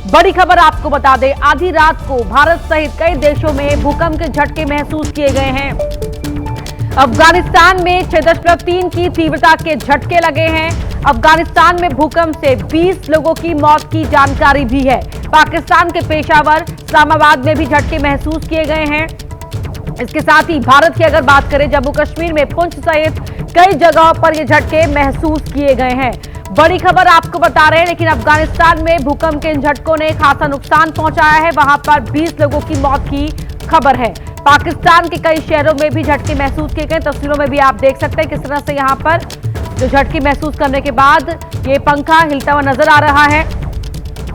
बड़ी खबर आपको बता दें, आधी रात को भारत सहित कई देशों में भूकंप के झटके महसूस किए गए हैं। अफगानिस्तान में 6.3 की तीव्रता के झटके लगे हैं। अफगानिस्तान में भूकंप से 20 लोगों की मौत की जानकारी भी है। पाकिस्तान के पेशावर, इस्लामाबाद में भी झटके महसूस किए गए हैं। इसके साथ ही भारत की अगर बात करें, जम्मू कश्मीर में पुंछ सहित कई जगहों पर ये झटके महसूस किए गए हैं। बड़ी खबर आपको बता रहे हैं, लेकिन अफगानिस्तान में भूकंप के इन झटकों ने खासा नुकसान पहुंचाया है। वहां पर 20 लोगों की मौत की खबर है। पाकिस्तान के कई शहरों में भी झटके महसूस किए गए। तस्वीरों में भी आप देख सकते हैं किस तरह से यहां पर जो झटके महसूस करने के बाद ये पंखा हिलता हुआ नजर आ रहा है।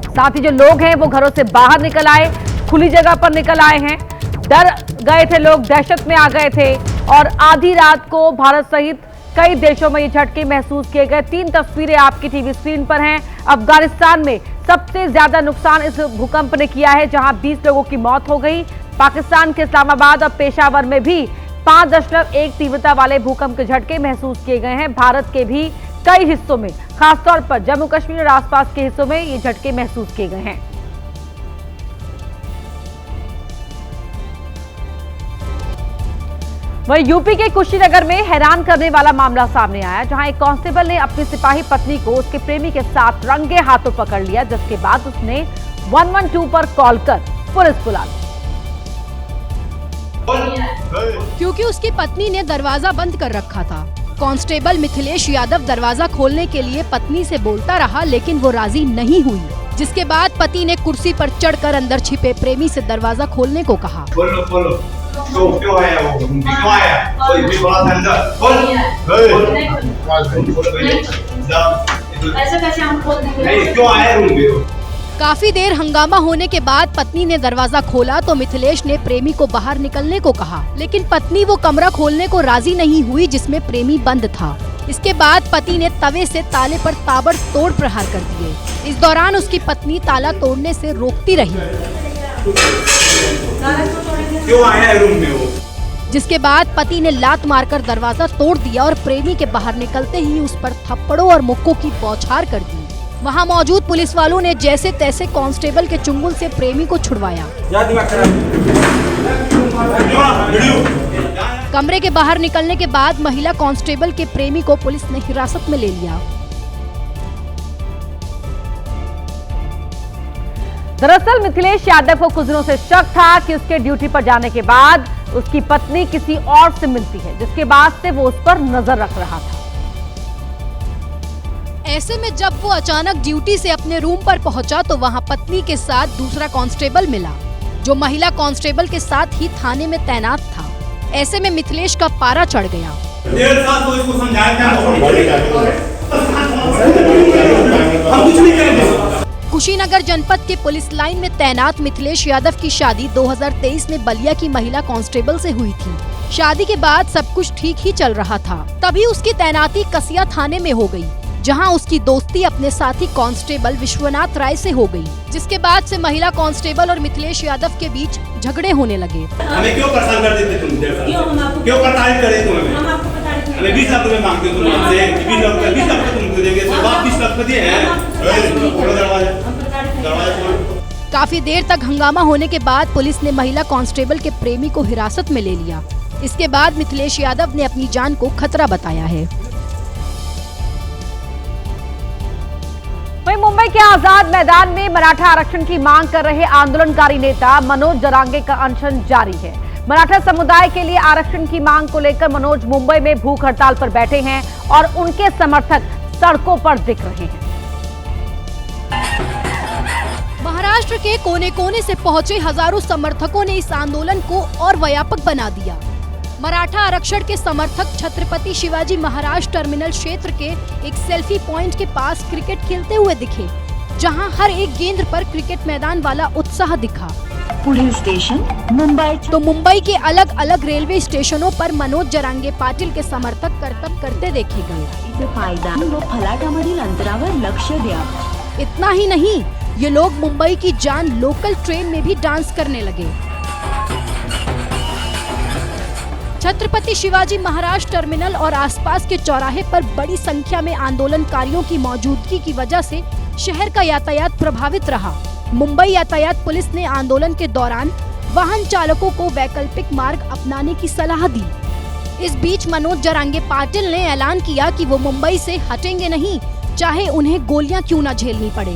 साथ ही जो लोग हैं वो घरों से बाहर निकल आए, खुली जगह पर निकल आए हैं। डर गए थे लोग, दहशत में आ गए थे। और आधी रात को भारत सहित कई देशों में ये झटके महसूस किए गए। 3 तस्वीरें आपकी टीवी स्क्रीन पर हैं। अफगानिस्तान में सबसे ज्यादा नुकसान इस भूकंप ने किया है, जहां 20 लोगों की मौत हो गई। पाकिस्तान के इस्लामाबाद और पेशावर में भी 5.1 तीव्रता वाले भूकंप के झटके महसूस किए गए हैं। भारत के भी कई हिस्सों में, खासतौर पर जम्मू कश्मीर और आसपास के हिस्सों में ये झटके महसूस किए गए हैं। वहीं यूपी के कुशीनगर में हैरान करने वाला मामला सामने आया, जहां एक कांस्टेबल ने अपनी सिपाही पत्नी को उसके प्रेमी के साथ रंगे हाथों पकड़ लिया, जिसके बाद उसने 112 पर कॉल कर पुलिस बुला ली। क्योंकि उसकी पत्नी ने दरवाजा बंद कर रखा था। कांस्टेबल मिथिलेश यादव दरवाजा खोलने के लिए पत्नी से बोलता रहा, लेकिन वो राजी नहीं हुई, जिसके बाद पति ने कुर्सी पर चढ़कर अंदर छिपे प्रेमी से दरवाजा खोलने को कहा। खोलो। क्यों आया वो? क्यों आया? कोई भी बोला था अंदर। खोल। ऐसे कैसे हम खोल देंगे? नहीं, क्यों आया रूम में? काफी देर हंगामा होने के बाद पत्नी ने दरवाजा खोला तो मिथिलेश ने प्रेमी को बाहर निकलने को कहा, लेकिन पत्नी वो कमरा खोलने को राजी नहीं हुई जिसमें प्रेमी बंद था। इसके बाद पति ने तवे से ताले पर ताबड़तोड़ प्रहार कर दिए। इस दौरान उसकी पत्नी ताला तोड़ने से रोकती रही, क्यों आया रूम में वो? जिसके बाद पति ने लात मारकर दरवाजा तोड़ दिया और प्रेमी के बाहर निकलते ही उस पर थप्पड़ों और मुक्कों की बौछार कर दी। वहां मौजूद पुलिस वालों ने जैसे तैसे कांस्टेबल के चुंगल से प्रेमी को छुड़वाया। कमरे के बाहर निकलने के बाद महिला कांस्टेबल के प्रेमी को पुलिस ने हिरासत में ले लिया। दरअसल मिथिलेश यादव को कुछ दिनों से शक था कि उसके ड्यूटी पर जाने के बाद उसकी पत्नी किसी और से मिलती है, जिसके बाद से वो उस पर नजर रख रहा था। ऐसे में जब वो अचानक ड्यूटी से अपने रूम पर पहुंचा तो वहां पत्नी के साथ दूसरा कांस्टेबल मिला, जो महिला कांस्टेबल के साथ ही थाने में तैनात था। ऐसे में मिथिलेश का पारा चढ़ गया। देर साल तो इसको समझाया कुशीनगर जनपद के पुलिस लाइन में तैनात मिथिलेश यादव की शादी 2023 में बलिया की महिला कांस्टेबल से हुई थी। शादी के बाद सब कुछ ठीक ही चल रहा था, तभी उसकी तैनाती कसिया थाने में हो गई, जहां उसकी दोस्ती अपने साथी कांस्टेबल विश्वनाथ राय से हो गई, जिसके बाद से महिला कांस्टेबल और मिथिलेश यादव के बीच झगड़े होने लगे। हमें क्यों परेशान कर देते तुम? क्यों प्रताड़ित करे तुम हमें? हमें 20 लाख रुपए मांगते हो तुम हमसे। 20 लाख तुमको देंगे, तो आप 20 लाख दिए हैं। काफी देर तक हंगामा होने के बाद पुलिस ने महिला कांस्टेबल के प्रेमी को हिरासत में ले लिया। इसके बाद मिथिलेश यादव ने अपनी जान को खतरा बताया है। वहीं मुंबई के आजाद मैदान में मराठा आरक्षण की मांग कर रहे आंदोलनकारी नेता मनोज जरांगे का अनशन जारी है। मराठा समुदाय के लिए आरक्षण की मांग को लेकर मनोज मुंबई में भूख हड़ताल पर बैठे हैं और उनके समर्थक सड़कों पर दिख रहे हैं। महाराष्ट्र के कोने कोने से पहुंचे हजारों समर्थकों ने इस आंदोलन को और व्यापक बना दिया। मराठा आरक्षण के समर्थक छत्रपति शिवाजी महाराज टर्मिनल क्षेत्र के एक सेल्फी पॉइंट के पास क्रिकेट खेलते हुए दिखे, जहां हर एक गेंद पर क्रिकेट मैदान वाला उत्साह दिखा। Police station Mumbai. तो मुंबई के अलग अलग रेलवे स्टेशनों पर मनोज जरांगे पाटील के समर्थक कर्तव्य करते देखे गए। पायदान व फलाटामधील अंतरावर लक्ष द्या। इतना ही नहीं, ये लोग मुंबई की जान लोकल ट्रेन में भी डांस करने लगे। छत्रपति शिवाजी महाराज टर्मिनल और आसपास के चौराहे पर बड़ी संख्या में आंदोलनकारियों की मौजूदगी की वजह से शहर का यातायात प्रभावित रहा। मुंबई यातायात पुलिस ने आंदोलन के दौरान वाहन चालकों को वैकल्पिक मार्ग अपनाने की सलाह दी। इस बीच मनोज जरांगे पाटिल ने ऐलान किया कि वो मुंबई से हटेंगे नहीं, चाहे उन्हें गोलियां क्यों न झेलनी पड़े।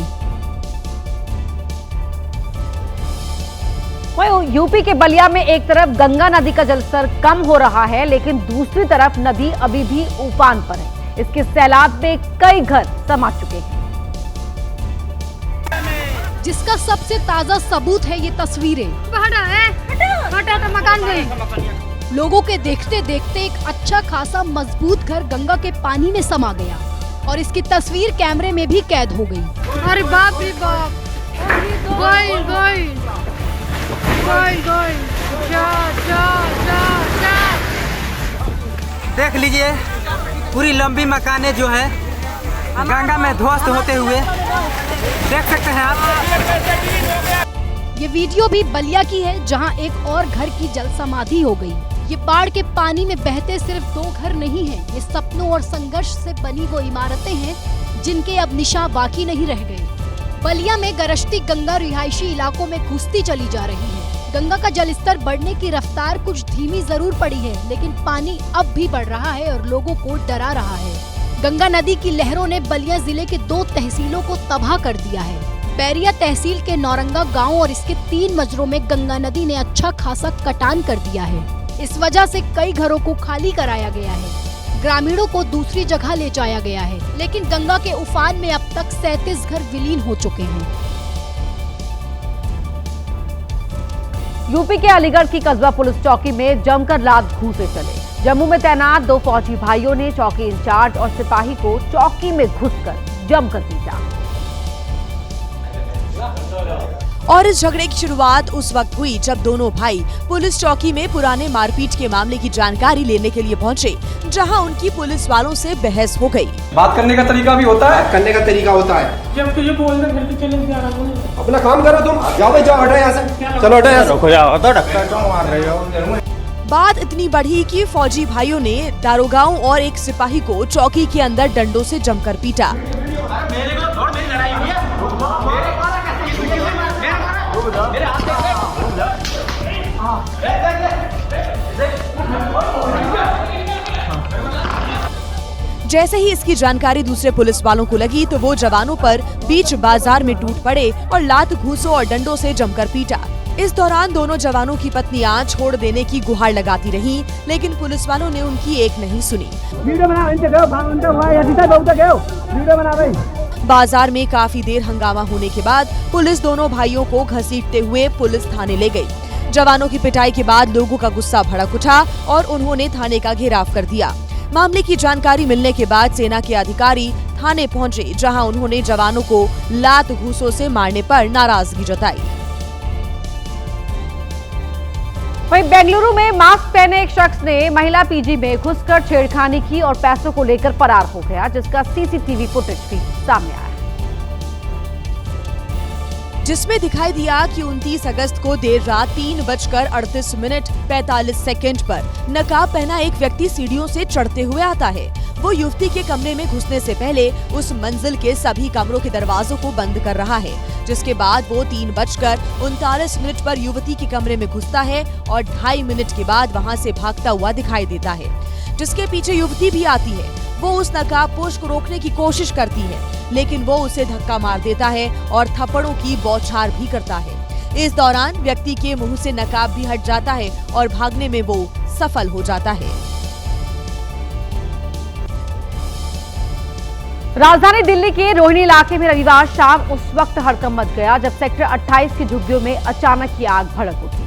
वहीं यूपी के बलिया में एक तरफ गंगा नदी का जलस्तर कम हो रहा है, लेकिन दूसरी तरफ नदी अभी भी उफान पर है। इसके सैलाब में कई घर समा चुके हैं, जिसका सबसे ताजा सबूत है ये तस्वीरें। हटा तो मकान गई। लोगों के देखते देखते एक अच्छा खासा मजबूत घर गंगा के पानी में समा गया और इसकी तस्वीर कैमरे में भी कैद हो गई। अरे बाप रे बाप, देख लीजिए पूरी लंबी मकाने जो है गंगा में ध्वस्त होते हुए देख सकते हैं आप। ये वीडियो भी बलिया की है, जहां एक और घर की जल समाधि हो गई। ये बाढ़ के पानी में बहते सिर्फ 2 घर नहीं हैं, ये सपनों और संघर्ष से बनी वो इमारतें हैं जिनके अब निशान बाकी नहीं रह गए। बलिया में गरजती गंगा रिहायशी इलाकों में घुसती चली जा रही है। गंगा का जलस्तर बढ़ने की रफ्तार कुछ धीमी जरूर पड़ी है, लेकिन पानी अब भी बढ़ रहा है और लोगों को डरा रहा है। गंगा नदी की लहरों ने बलिया जिले के 2 तहसीलों को तबाह कर दिया है। बैरिया तहसील के नौरंगा गांव और इसके 3 मजरों में गंगा नदी ने अच्छा खासा कटान कर दिया है। इस वजह से कई घरों को खाली कराया गया है, ग्रामीणों को दूसरी जगह ले जाया गया है, लेकिन गंगा के उफान में अब तक 37 घर विलीन हो चुके हैं। यूपी के अलीगढ़ की कस्बा पुलिस चौकी में जमकर लात घूंसे चले। जम्मू में तैनात 2 फौजी भाइयों ने चौकी इंचार्ज और सिपाही को चौकी में घुसकर जमकर पीटा। और इस झगड़े की शुरुआत उस वक्त हुई जब दोनों भाई पुलिस चौकी में पुराने मारपीट के मामले की जानकारी लेने के लिए पहुंचे, जहां उनकी पुलिस वालों से बहस हो गई। बात करने का तरीका भी होता है, करने का तरीका होता है। जब तुझे बोलना घर के चले जा रहा हूं, अपना काम करो तुम। जाओ भाई जाओ, हटो यहाँ से, चलो हटो यहाँ से। रुको जाओ, तो डॉक्टर क्यों मार रहे हो? बात इतनी बढ़ी कि फौजी भाइयों ने दारोगाओं और एक सिपाही को चौकी के अंदर डंडों से जमकर पीटा। जैसे ही इसकी जानकारी दूसरे पुलिस वालों को लगी तो वो जवानों पर बीच बाजार में टूट पड़े और लात घूंसों और डंडों से जमकर पीटा। इस दौरान दोनों जवानों की पत्नियां छोड़ देने की गुहार लगाती रहीं, लेकिन पुलिस वालों ने उनकी एक नहीं सुनी। बाजार में काफी देर हंगामा होने के बाद पुलिस दोनों भाइयों को घसीटते हुए पुलिस थाने ले गई। जवानों की पिटाई के बाद लोगों का गुस्सा भड़क उठा और उन्होंने थाने का घेराव कर दिया। मामले की जानकारी मिलने के बाद सेना के अधिकारी थाने पहुंचे, जहां उन्होंने जवानों को लात घूंसों से मारने पर नाराजगी जताई। वहीं बेंगलुरु में मास्क पहने एक शख्स ने महिला पीजी में घुसकर छेड़खानी की और पैसों को लेकर फरार हो गया, जिसका सीसीटीवी फुटेज भी सामने आया, जिसमें दिखाई दिया कि 29 अगस्त को देर रात 3:38:45 पर नकाब पहना एक व्यक्ति सीढ़ियों से चढ़ते हुए आता है। वो युवती के कमरे में घुसने से पहले उस मंजिल के सभी कमरों के दरवाजों को बंद कर रहा है, जिसके बाद वो 3:39 पर युवती के कमरे में घुसता है और 2.5 मिनट के बाद वहाँ से भागता हुआ दिखाई देता है, जिसके पीछे युवती भी आती है। वो उस नकाबपोश को रोकने की कोशिश करती है, लेकिन वो उसे धक्का मार देता है और थप्पड़ों की बौछार भी करता है। इस दौरान व्यक्ति के मुंह से नकाब भी हट जाता है और भागने में वो सफल हो जाता है। राजधानी दिल्ली के रोहिणी इलाके में रविवार शाम उस वक्त हड़कंप मच गया जब सेक्टर 28 की झुग्गियों में अचानक ही आग भड़क उठी।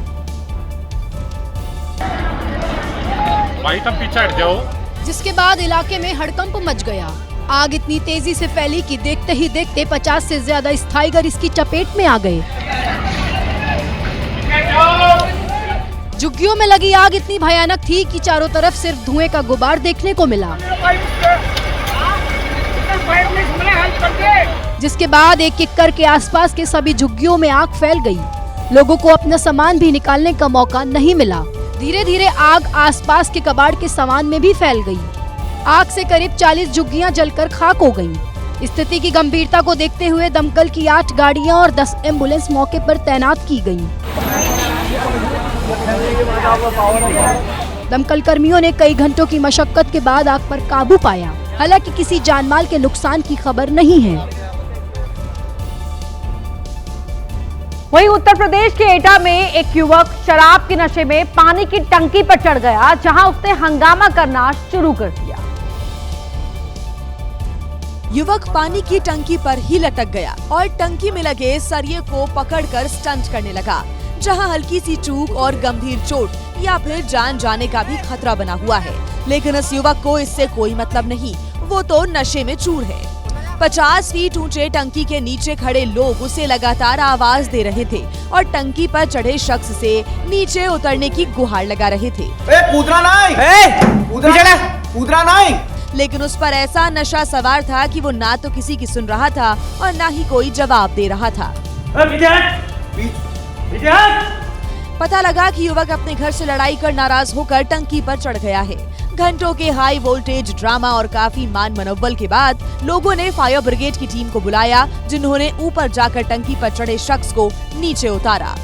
भाई तुम पीछे हट जाओ। जिसके बाद इलाके में हड़कंप मच गया। आग इतनी तेजी से फैली कि देखते ही देखते 50 से ज्यादा स्थायीगर इसकी चपेट में आ गए। झुग्गियों में लगी आग इतनी भयानक थी कि चारों तरफ सिर्फ धुएं का गुबार देखने को मिला, जिसके बाद एक एक करके आसपास के सभी झुग्गियों में आग फैल गई। लोगों को अपना सामान भी निकालने का मौका नहीं मिला। धीरे धीरे आग आसपास के कबाड़ के सामान में भी फैल गई। आग से करीब 40 झुग्गियां जलकर खाक हो गईं। स्थिति की गंभीरता को देखते हुए दमकल की 8 गाड़ियां और 10 एम्बुलेंस मौके पर तैनात की गयी। दमकल कर्मियों ने कई घंटों की मशक्कत के बाद आग पर काबू पाया। हालांकि किसी जानमाल के नुकसान की खबर नहीं है। वहीं उत्तर प्रदेश के एटा में एक युवक शराब के नशे में पानी की टंकी पर चढ़ गया, जहां उसने हंगामा करना शुरू कर दिया। युवक पानी की टंकी पर ही लटक गया और टंकी में लगे सरिये को पकड़कर स्टंट करने लगा, जहां हल्की सी चूक और गंभीर चोट या फिर जान जाने का भी खतरा बना हुआ है। लेकिन इस युवक को इससे कोई मतलब नहीं, वो तो नशे में चूर है। 50 फीट ऊंचे टंकी के नीचे खड़े लोग उसे लगातार आवाज दे रहे थे और टंकी पर चढ़े शख्स से नीचे उतरने की गुहार लगा रहे थे। कूदरा नहीं। लेकिन उस पर ऐसा नशा सवार था कि वो ना तो किसी की सुन रहा था और ना ही कोई जवाब दे रहा था। पता लगा कि युवक अपने घर से लड़ाई कर नाराज होकर टंकी पर चढ़ गया है। घंटों के हाई वोल्टेज ड्रामा और काफी मान मनोबल के बाद लोगों ने फायर ब्रिगेड की टीम को बुलाया, जिन्होंने ऊपर जाकर टंकी पर चढ़े शख्स को नीचे उतारा।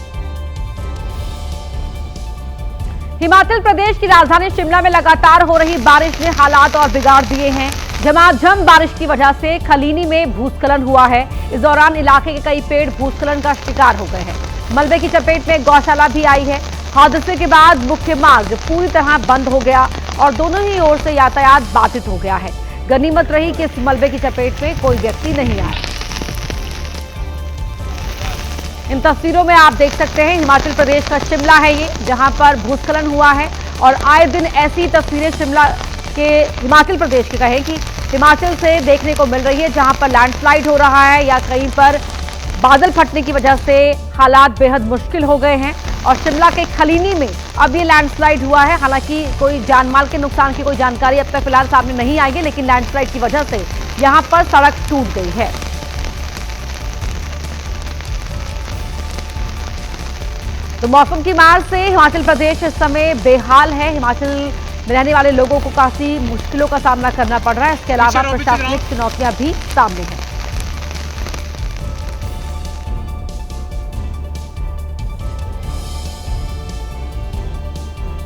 हिमाचल प्रदेश की राजधानी शिमला में लगातार हो रही बारिश ने हालात और बिगाड़ दिए हैं। झमाझम बारिश की वजह से खलीनी में भूस्खलन हुआ है। इस दौरान इलाके के कई पेड़ भूस्खलन का शिकार हो गए हैं। मलबे की चपेट में गौशाला भी आई है। हादसे के बाद मुख्य मार्ग पूरी तरह बंद हो गया और दोनों ही ओर से यातायात बाधित हो गया है। गनीमत रही कि इस मलबे की चपेट में कोई व्यक्ति नहीं आया। इन तस्वीरों में आप देख सकते हैं हिमाचल प्रदेश का शिमला है ये, जहां पर भूस्खलन हुआ है और आए दिन ऐसी तस्वीरें शिमला के हिमाचल प्रदेश के कहें कि हिमाचल से देखने को मिल रही है, जहां पर लैंडस्लाइड हो रहा है या कहीं पर बादल फटने की वजह से हालात बेहद मुश्किल हो गए हैं। और शिमला के खलीनी में अब ये लैंडस्लाइड हुआ है। हालांकि कोई जानमाल के नुकसान की कोई जानकारी अब तक फिलहाल सामने नहीं आई है, लेकिन लैंडस्लाइड की वजह से यहां पर सड़क टूट गई है। तो मौसम की मार से हिमाचल प्रदेश इस समय बेहाल है। हिमाचल में रहने वाले लोगों को काफी मुश्किलों का सामना करना पड़ रहा है। इसके अलावा प्रशासनिक चुनौतियां भी सामने हैं।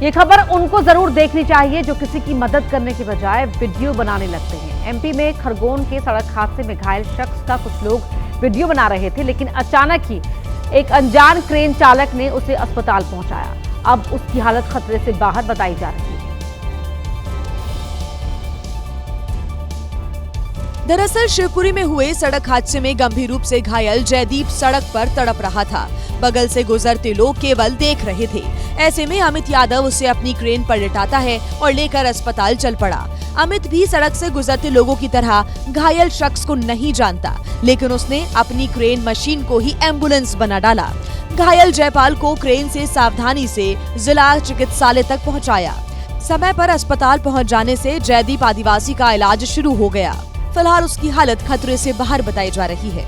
ये खबर उनको जरूर देखनी चाहिए जो किसी की मदद करने के बजाय वीडियो बनाने लगते हैं। एमपी में खरगोन के सड़क हादसे में घायल शख्स का कुछ लोग वीडियो बना रहे थे, लेकिन अचानक ही एक अनजान क्रेन चालक ने उसे अस्पताल पहुंचाया। अब उसकी हालत खतरे से बाहर बताई जा रही है। दरअसल शिवपुरी में हुए सड़क हादसे में गंभीर रूप से घायल जयदीप सड़क पर तड़प रहा था। बगल से गुजरते लोग केवल देख रहे थे। ऐसे में अमित यादव उसे अपनी क्रेन पर लिटाता है और लेकर अस्पताल चल पड़ा। अमित भी सड़क से गुजरते लोगों की तरह घायल शख्स को नहीं जानता, लेकिन उसने अपनी क्रेन मशीन को ही एम्बुलेंस बना डाला। घायल जयपाल को क्रेन से सावधानी से जिला चिकित्सालय तक पहुंचाया। समय पर अस्पताल पहुंच जाने से जयदीप आदिवासी का इलाज शुरू हो गया। फिलहाल उसकी हालत खतरे से बाहर बताई जा रही है।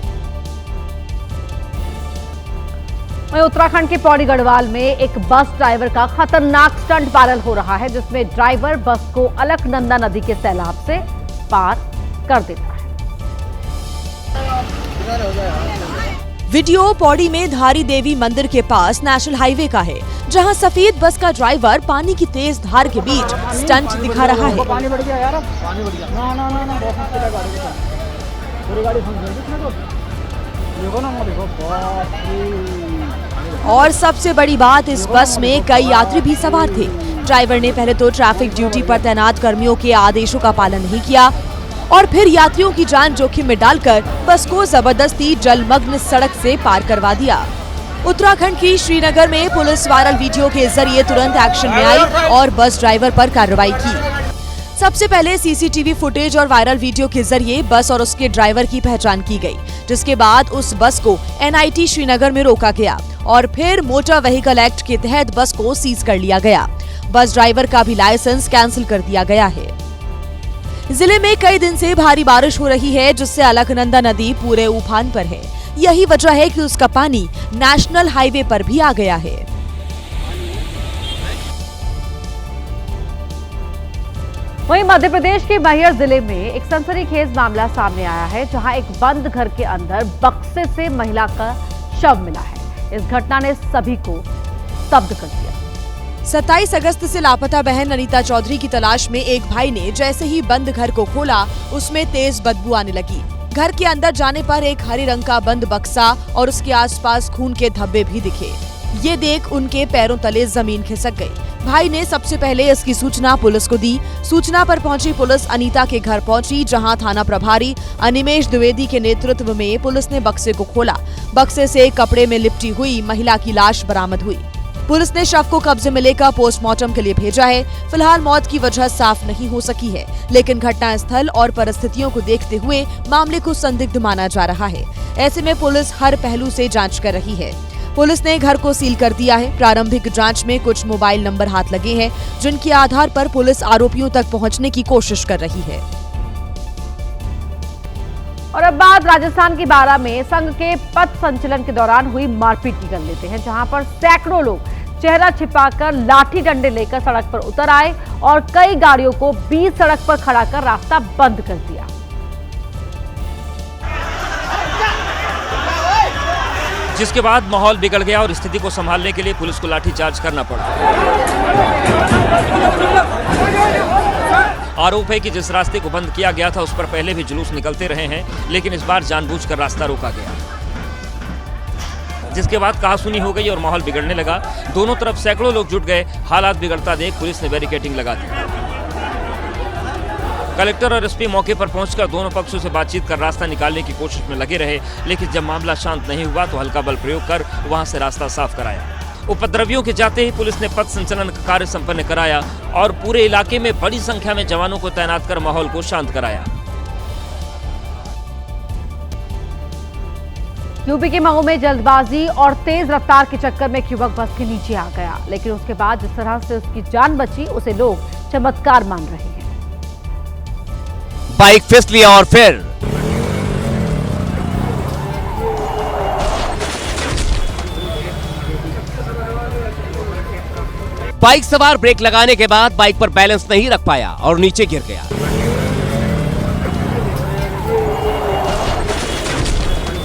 वहीं उत्तराखंड के पौड़ी गढ़वाल में एक बस ड्राइवर का खतरनाक स्टंट वायरल हो रहा है, जिसमें ड्राइवर बस को अलकनंदा नदी के सैलाब से पार कर देता है। वीडियो पौड़ी में धारी देवी मंदिर के पास नेशनल हाईवे का है, जहां सफेद बस का ड्राइवर पानी की तेज धार के बीच स्टंट दिखा रहा है। पानी बढ़ गया यार, पानी बढ़ गया। ना बहुत मुश्किल है गाड़ी का। पूरी गाड़ी फंस गई कितने को। देखो ना, देखो। और सबसे बड़ी बात, इस बस में कई यात्री भी सवार थे। ड्राइवर ने पहले तो ट्रैफिक ड्यूटी पर तैनात कर्मियों के आदेशों का पालन नहीं किया और फिर यात्रियों की जान जोखिम में डालकर बस को जबरदस्ती जलमग्न सड़क से पार करवा दिया। उत्तराखंड की श्रीनगर में पुलिस वायरल वीडियो के जरिए तुरंत एक्शन में आई और बस ड्राइवर पर कार्रवाई की। सबसे पहले सीसीटीवी फुटेज और वायरल वीडियो के जरिए बस और उसके ड्राइवर की पहचान की गई, जिसके बाद उस बस को एनआईटी श्रीनगर में रोका गया और फिर मोटर व्हीकल एक्ट के तहत बस को सीज कर लिया गया। बस ड्राइवर का भी लाइसेंस कैंसिल कर दिया गया है। जिले में कई दिन से भारी बारिश हो रही है, जिससे अलकनंदा नदी पूरे उफान पर है। यही वजह है कि उसका पानी नेशनल हाईवे पर भी आ गया है। वहीं मध्य प्रदेश के मैहर जिले में एक सनसनीखेज मामला सामने आया है, जहां एक बंद घर के अंदर बक्से से महिला का शव मिला है। इस घटना ने सभी को स्तब्ध कर दिया। 27 अगस्त से लापता बहन अनीता चौधरी की तलाश में एक भाई ने जैसे ही बंद घर को खोला, उसमें तेज बदबू आने लगी। घर के अंदर जाने पर एक हरे रंग का बंद बक्सा और उसके आसपास खून के धब्बे भी दिखे। ये देख उनके पैरों तले जमीन खिसक गई। भाई ने सबसे पहले इसकी सूचना पुलिस को दी। सूचना पर पहुंची पुलिस अनीता के घर पहुंची, जहां थाना प्रभारी अनिमेश द्विवेदी के नेतृत्व में पुलिस ने बक्से को खोला। बक्से से कपड़े में लिपटी हुई महिला की लाश बरामद हुई। पुलिस ने शव को कब्जे में लेकर पोस्टमार्टम के लिए भेजा है। फिलहाल मौत की वजह साफ नहीं हो सकी है, लेकिन घटनास्थल और परिस्थितियों को देखते हुए मामले को संदिग्ध माना जा रहा है। ऐसे में पुलिस हर पहलू से जांच कर रही है। पुलिस ने घर को सील कर दिया है। प्रारंभिक जांच में कुछ मोबाइल नंबर हाथ लगे हैं, जिनके आधार पर पुलिस आरोपियों तक पहुंचने की कोशिश कर रही है। और अब बात राजस्थान की बारां में संघ के पथ संचलन के दौरान हुई मारपीट की कर लेते हैं, जहां पर सैकड़ों लोग चेहरा छिपाकर लाठी डंडे लेकर सड़क पर उतर आए और कई गाड़ियों को बीच सड़क पर खड़ा कर रास्ता बंद कर दिया। जिसके बाद माहौल बिगड़ गया और स्थिति को संभालने के लिए पुलिस को लाठीचार्ज करना पड़ा। आरोप है कि जिस रास्ते को बंद किया गया था उस पर पहले भी जुलूस निकलते रहे हैं, लेकिन इस बार जानबूझकर रास्ता रोका गया, जिसके बाद कहासुनी हो गई और माहौल बिगड़ने लगा। दोनों तरफ सैकड़ों लोग जुट गए। हालात बिगड़ता देख पुलिस ने बैरिकेडिंग लगा दी। कलेक्टर और एसपी मौके पर पहुंचकर दोनों पक्षों से बातचीत कर रास्ता निकालने की कोशिश में लगे रहे, लेकिन जब मामला शांत नहीं हुआ तो हल्का बल प्रयोग कर वहां से रास्ता साफ कराया। उपद्रवियों के जाते ही पुलिस ने पथ संचलन का कार्य संपन्न कराया और पूरे इलाके में बड़ी संख्या में जवानों को तैनात कर माहौल को शांत कराया। यूपी के मऊ में जल्दबाजी और तेज रफ्तार के चक्कर में एक युवक बस के नीचे आ गया, लेकिन उसके बाद जिस तरह से उसकी जान बची उसे लोग चमत्कार मान रहे हैं। बाइक फिसल लिया और फिर बाइक सवार ब्रेक लगाने के बाद बाइक पर बैलेंस नहीं रख पाया और नीचे गिर गया।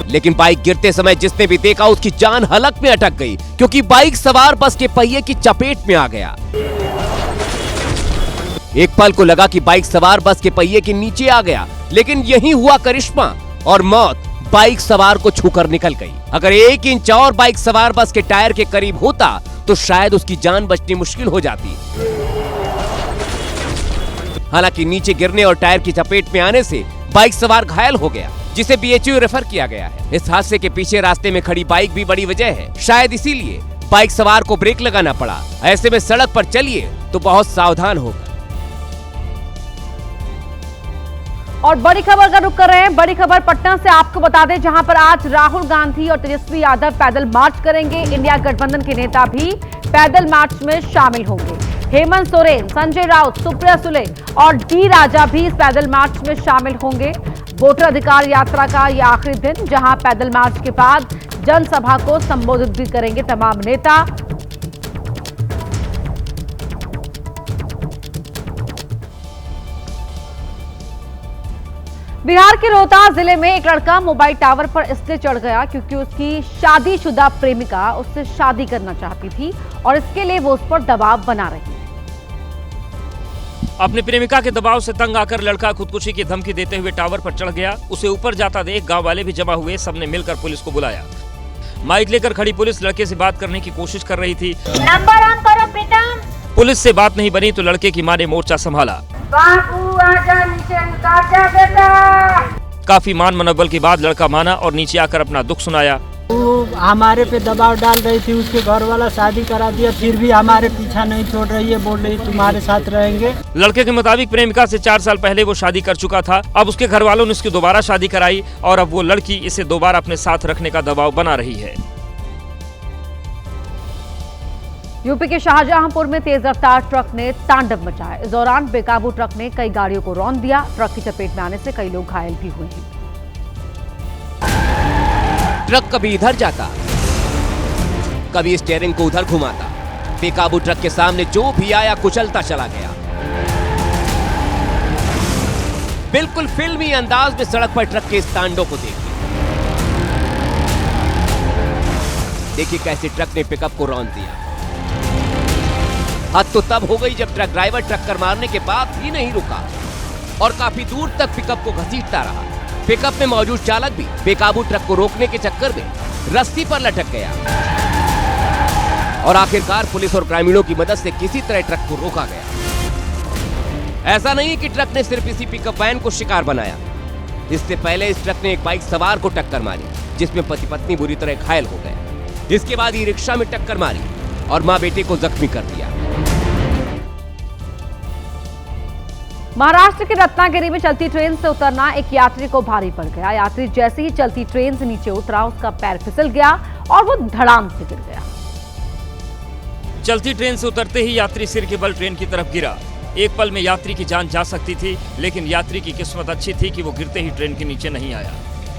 लेकिन बाइक गिरते समय जिसने भी देखा उसकी जान हलक में अटक गई, क्योंकि बाइक सवार बस के पहिए की चपेट में आ गया। एक पल को लगा कि बाइक सवार बस के पहिए के नीचे आ गया, लेकिन यही हुआ करिश्मा और मौत बाइक सवार को छूकर निकल गई। अगर 1 इंच और बाइक सवार बस के टायर के करीब होता तो शायद उसकी जान बचनी मुश्किल हो जाती। हालांकि नीचे गिरने और टायर की चपेट में आने से बाइक सवार घायल हो गया, जिसे BHU रेफर किया गया है। इस हादसे के पीछे रास्ते में खड़ी बाइक भी बड़ी वजह है। शायद इसीलिए बाइक सवार को ब्रेक लगाना पड़ा। ऐसे में सड़क पर चलिए तो बहुत सावधान होकर। और बड़ी खबर का रुख कर रहे हैं। बड़ी खबर पटना से आपको बता दें, जहां पर आज राहुल गांधी और तेजस्वी यादव पैदल मार्च करेंगे। इंडिया गठबंधन के नेता भी पैदल मार्च में शामिल होंगे। हेमंत सोरेन, संजय राउत, सुप्रिया सुले और डी राजा भी इस पैदल मार्च में शामिल होंगे। वोटर अधिकार यात्रा का यह आखिरी दिन, जहां पैदल मार्च के बाद जनसभा को संबोधित भी करेंगे तमाम नेता। बिहार के रोहतास जिले में एक लड़का मोबाइल टावर पर इसलिए चढ़ गया क्योंकि उसकी शादीशुदा प्रेमिका उससे शादी करना चाहती थी और इसके लिए वो उस पर दबाव बना रही थी। अपनी प्रेमिका के दबाव से तंग आकर लड़का खुदकुशी की धमकी देते हुए टावर पर चढ़ गया। उसे ऊपर जाता देख गांव वाले भी जमा हुए। सबने मिलकर पुलिस को बुलाया। माइक लेकर खड़ी पुलिस लड़के से बात करने की कोशिश कर रही थी। नंबर ऑन करो प्रीतम। पुलिस से बात नहीं बनी तो लड़के की मां ने मोर्चा संभाला। बाबू आजा, नीचे उतार जा बेटा। काफी मान मनोबल के बाद लड़का माना और नीचे आकर अपना दुख सुनाया। वो हमारे पे दबाव डाल रही थी, उसके घर वाला शादी करा दिया, फिर भी हमारे पीछा नहीं छोड़ रही है, बोल रही तुम्हारे साथ रहेंगे। लड़के के मुताबिक प्रेमिका से 4 साल पहले वो शादी कर चुका था। अब उसके घर वालों ने उसकी दोबारा शादी कराई और अब वो लड़की इसे दोबारा अपने साथ रखने का दबाव बना रही है। यूपी के शाहजहांपुर में तेज रफ्तार ट्रक ने तांडव मचाया। इस दौरान बेकाबू ट्रक ने कई गाड़ियों को रौंद दिया। ट्रक की चपेट में आने से कई लोग घायल भी हुए हैं। ट्रक कभी इधर जाता, कभी स्टीयरिंग को उधर घुमाता। बेकाबू ट्रक के सामने जो भी आया कुचलता चला गया। बिल्कुल फिल्मी अंदाज में सड़क पर ट्रक के इस तांडव को देखिए। देखिए कैसे ट्रक ने पिकअप को रौंद दिया। हद तो तब हो गई जब ट्रक ड्राइवर टक्कर मारने के बाद भी नहीं रुका और काफी दूर तक पिकअप को घसीटता रहा। पिकअप में मौजूद चालक भी बेकाबू ट्रक को रोकने के चक्कर में रस्सी पर लटक गया और आखिरकार पुलिस और ग्रामीणों की मदद से किसी तरह ट्रक को रोका गया। ऐसा नहीं है कि ट्रक ने सिर्फ इसी पिकअप वैन को शिकार बनाया। इससे पहले इस ट्रक ने एक बाइक सवार को टक्कर मारी, जिसमें पति पत्नी बुरी तरह घायल हो गए। इसके बाद ई रिक्शा में टक्कर मारी और मां बेटे को जख्मी कर दिया। महाराष्ट्र के रत्नागिरी में चलती ट्रेन से उतरना एक यात्री को भारी पड़ गया। यात्री जैसे ही चलती ट्रेन से नीचे उतरा, उसका पैर फिसल गया और वो धड़ाम से गिर गया। चलती ट्रेन से उतरते ही यात्री सिर के बल ट्रेन की तरफ गिरा। एक पल में यात्री की जान जा सकती थी, लेकिन यात्री की किस्मत अच्छी थी कि वो गिरते ही ट्रेन के नीचे नहीं आया।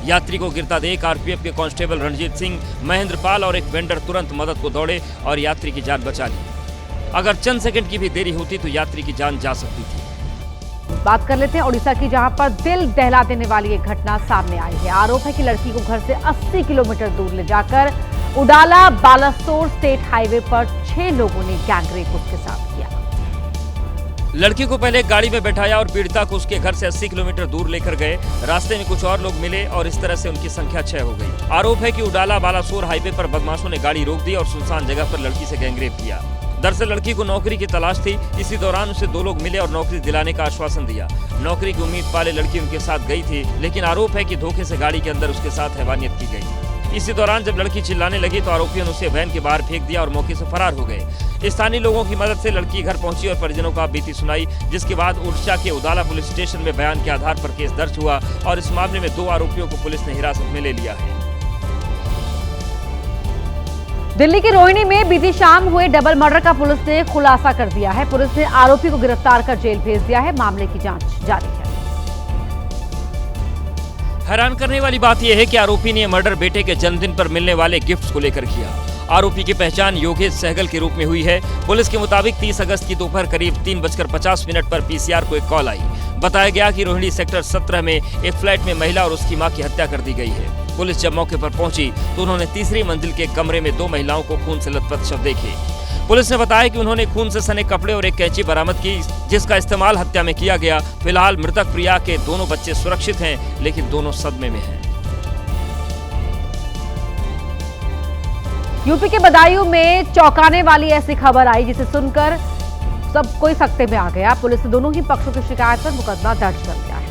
यात्री को गिरता देख आरपीएफ के कांस्टेबल रणजीत सिंह, महेंद्र पाल और एक वेंडर तुरंत मदद को दौड़े और यात्री की जान बचा ली। अगर चंद सेकंड की भी देरी होती तो यात्री की जान जा सकती थी। बात कर लेते हैं ओडिशा की, जहां पर दिल दहला देने वाली एक घटना सामने आई है। आरोप है कि लड़की को घर से 80 किलोमीटर दूर ले जाकर उडाला बालासोर स्टेट हाईवे पर 6 लोगों ने गैंगरेप उसके साथ किया। लड़की को पहले एक गाड़ी में बैठाया और पीड़िता को उसके घर से 80 किलोमीटर दूर लेकर गए। रास्ते में कुछ और लोग मिले और इस तरह से उनकी संख्या 6 हो गई। आरोप है कि उडाला बालासोर हाईवे पर बदमाशों ने गाड़ी रोक दी और सुनसान जगह पर लड़की से गैंगरेप किया। दरअसल लड़की को नौकरी की तलाश थी। इसी दौरान उसे 2 लोग मिले और नौकरी दिलाने का आश्वासन दिया। नौकरी की उम्मीद पाले लड़की उनके साथ गई थी, लेकिन आरोप है कि धोखे से गाड़ी के अंदर उसके साथ हैवानियत की गई। इसी दौरान जब लड़की चिल्लाने लगी तो आरोपियों ने उसे वैन के बाहर फेंक दिया और मौके से फरार हो गए। स्थानीय लोगों की मदद से लड़की घर पहुंची और परिजनों को बीती सुनाई, जिसके बाद ओडिशा के उडाला पुलिस स्टेशन में बयान के आधार पर केस दर्ज हुआ और इस मामले में 2 आरोपियों को पुलिस ने हिरासत में ले लिया है। दिल्ली की रोहिणी में बीती शाम हुए डबल मर्डर का पुलिस ने खुलासा कर दिया है। पुलिस ने आरोपी को गिरफ्तार कर जेल भेज दिया है। मामले की जांच जारी है। हैरान करने वाली बात यह है कि आरोपी ने मर्डर बेटे के जन्मदिन पर मिलने वाले गिफ्ट्स को लेकर किया। आरोपी की पहचान योगेश सहगल के रूप में हुई है। पुलिस के मुताबिक 30 अगस्त की दोपहर करीब 3:50 पर पीसीआर को एक कॉल आई। बताया गया कि रोहिणी सेक्टर 17 में एक फ्लैट में महिला और उसकी मां की हत्या कर दी गई है। पुलिस जब मौके पर पहुंची तो उन्होंने तीसरी मंजिल के कमरे में 2 महिलाओं को खून से लथपथ शव देखे। पुलिस ने बताया कि उन्होंने खून से सने कपड़े और एक कैंची बरामद की, जिसका इस्तेमाल हत्या में किया गया। फिलहाल मृतक प्रिया के दोनों बच्चे सुरक्षित हैं, लेकिन दोनों सदमे में हैं। यूपी के बदायूं में चौंकाने वाली ऐसी खबर आई जिसे सुनकर सब कोई सकते में आ गया। पुलिस ने दोनों ही पक्षों की शिकायत पर मुकदमा दर्ज कर लिया है।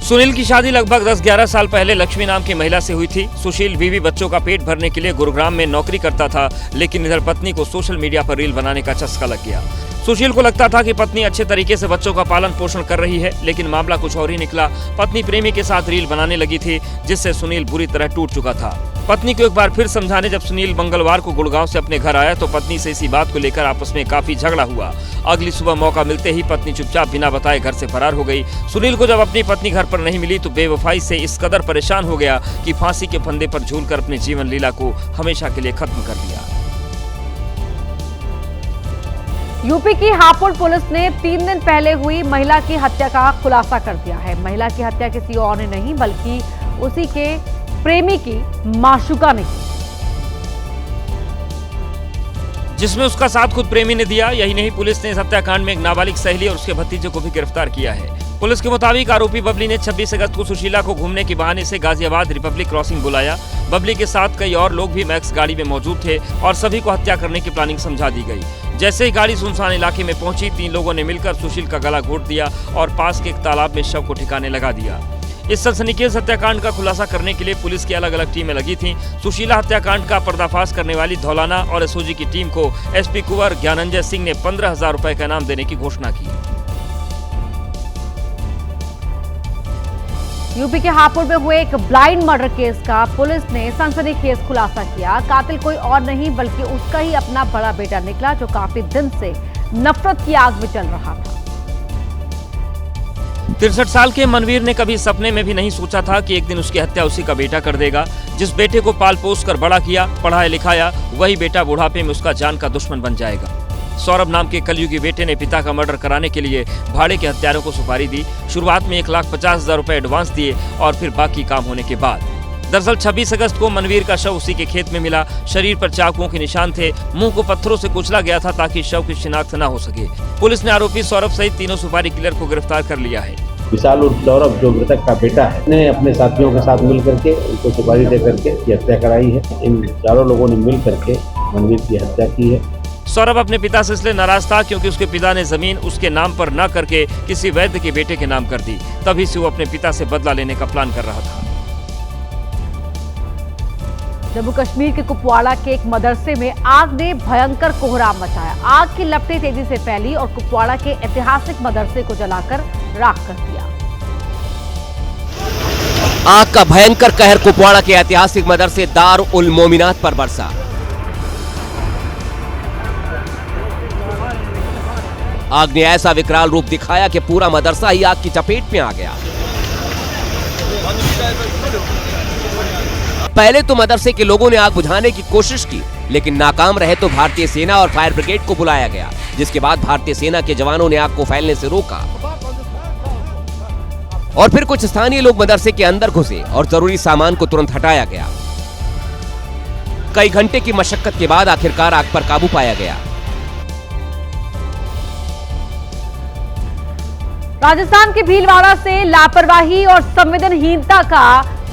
सुनील की शादी लगभग 10-11 साल पहले लक्ष्मी नाम की महिला से हुई थी। सुशील बीवी बच्चों का पेट भरने के लिए गुरुग्राम में नौकरी करता था, लेकिन इधर पत्नी को सोशल मीडिया पर रील बनाने का चस्का लग गया। सुशील को लगता था कि पत्नी अच्छे तरीके से बच्चों का पालन पोषण कर रही है, लेकिन मामला कुछ और ही निकला। पत्नी प्रेमी के साथ रील बनाने लगी थी, जिससे सुनील बुरी तरह टूट चुका था। पत्नी को एक बार फिर समझाने जब सुनील मंगलवार को गुड़गांव से अपने घर आया तो पत्नी से इसी बात को लेकर आपस में काफी झगड़ा हुआ। अगली सुबह मौका मिलते ही पत्नी चुपचाप बिना बताए घर से फरार हो गई। सुनील को जब अपनी पत्नी घर पर नहीं मिली तो बेवफाई से इस कदर परेशान हो गया कि फांसी के फंदे पर झूलकर अपने जीवन लीला को हमेशा के लिए खत्म कर दिया। यूपी की हापुड़ पुलिस ने 3 दिन पहले हुई महिला की हत्या का खुलासा कर दिया है। महिला की हत्या किसी और ने नहीं बल्कि उसी के प्रेमी की माशुका ने की, जिसमें उसका साथ खुद प्रेमी ने दिया। यही नहीं, पुलिस ने इस हत्याकांड में एक नाबालिग सहेली और उसके भतीजे को भी गिरफ्तार किया है। पुलिस के मुताबिक आरोपी बबली ने 26 अगस्त को सुशीला को घूमने के बहाने से गाजियाबाद रिपब्लिक क्रॉसिंग बुलाया। बबली के साथ कई और लोग भी मैक्स गाड़ी में मौजूद थे और सभी को हत्या करने की प्लानिंग समझा दी गई। जैसे ही गाड़ी सुनसान इलाके में पहुंची, 3 लोगों ने मिलकर सुशील का गला घोट दिया और पास के एक तालाब में शव को ठिकाने लगा दिया। इस सनसनीखेज हत्याकांड का खुलासा करने के लिए पुलिस की अलग अलग टीमें लगी थीं। सुशीला हत्याकांड का पर्दाफाश करने वाली धौलाना और एसओजी की टीम को एसपी कुंवर ज्ञानंजय सिंह ने 15,000 रुपए का इनाम देने की घोषणा की। यूपी के हापुड़ में हुए एक ब्लाइंड मर्डर केस का पुलिस ने सनसनीखेज खुलासा किया। कातिल कोई और नहीं बल्कि उसका ही अपना बड़ा बेटा निकला, जो काफी दिन से नफरत की आग में चल रहा था। 63 साल के मनवीर ने कभी सपने में भी नहीं सोचा था कि एक दिन उसकी हत्या उसी का बेटा कर देगा। जिस बेटे को पाल पोस कर बड़ा किया, पढ़ाया लिखाया, वही बेटा बुढ़ापे में उसका जान का दुश्मन बन जाएगा। सौरभ नाम के कलयुगी बेटे ने पिता का मर्डर कराने के लिए भाड़े के हत्यारों को सुपारी दी। शुरुआत में 1,50,000 रुपए एडवांस दिए और फिर बाकी काम होने के बाद। दरअसल 26 अगस्त को मनवीर का शव उसी के खेत में मिला। शरीर पर चाकुओं के निशान थे। मुंह को पत्थरों से कुचला गया था ताकि शव की शिनाख्त न हो सके। पुलिस ने आरोपी सौरभ सहित तीनों सुपारी किलर को गिरफ्तार कर लिया है। विशाल उर्फ सौरभ जो मृतक का बेटा है ने अपने साथियों के साथ मिल करके उनको सुपारी दे करके ये हत्या कराई है। इन चारों लोगों ने मिल करके मनवीर की हत्या की है। सौरभ अपने पिता से इसलिए नाराज था क्योंकि उसके पिता ने जमीन उसके नाम पर न करके किसी वैद्य के बेटे के नाम कर दी। तभी से वो अपने पिता से बदला लेने का प्लान कर रहा था। जम्मू कश्मीर के कुपवाड़ा के एक मदरसे में आग ने भयंकर कोहराम मचाया। आग की लपटें तेजी से फैली और कुपवाड़ा के ऐतिहासिक मदरसे को जलाकर राख कर दिया। आग का भयंकर कहर कुपवाड़ा के ऐतिहासिक मदरसे दार उल मोमिनात पर बरसा। आग ने ऐसा विकराल रूप दिखाया कि पूरा मदरसा ही आग की चपेट में आ गया। पहले तो मदरसे के लोगों ने आग बुझाने की कोशिश की, लेकिन नाकाम रहे तो भारतीय सेना और फायर ब्रिगेड को बुलाया गया, जिसके बाद भारतीय सेना के जवानों ने आग को फैलने से रोका और फिर कुछ स्थानीय लोग मदरसे के अंदर घुसे और जरूरी सामान को तुरंत हटाया गया। कई घंटे की मशक्कत के बाद आखिरकार आग पर काबू पाया गया। राजस्थान के भीलवाड़ा से लापरवाही और संवेदनहीनता का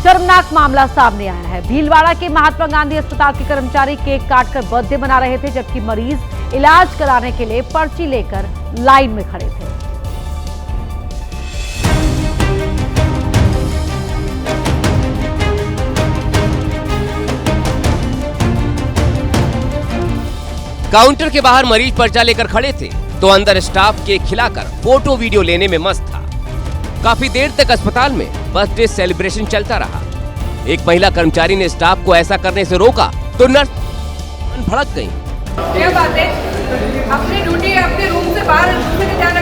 शर्मनाक मामला सामने आया है। भीलवाड़ा के महात्मा गांधी अस्पताल के कर्मचारी केक काटकर बर्थडे मना रहे थे, जबकि मरीज इलाज कराने के लिए पर्ची लेकर लाइन में खड़े थे। काउंटर के बाहर मरीज पर्चा लेकर खड़े थे तो अंदर स्टाफ केक खिलाकर फोटो वीडियो लेने में मस्त था। काफी देर तक अस्पताल में बर्थडे सेलिब्रेशन चलता रहा। एक महिला कर्मचारी ने स्टाफ को ऐसा करने से रोका तो नर्स भड़क गई। क्या बात है?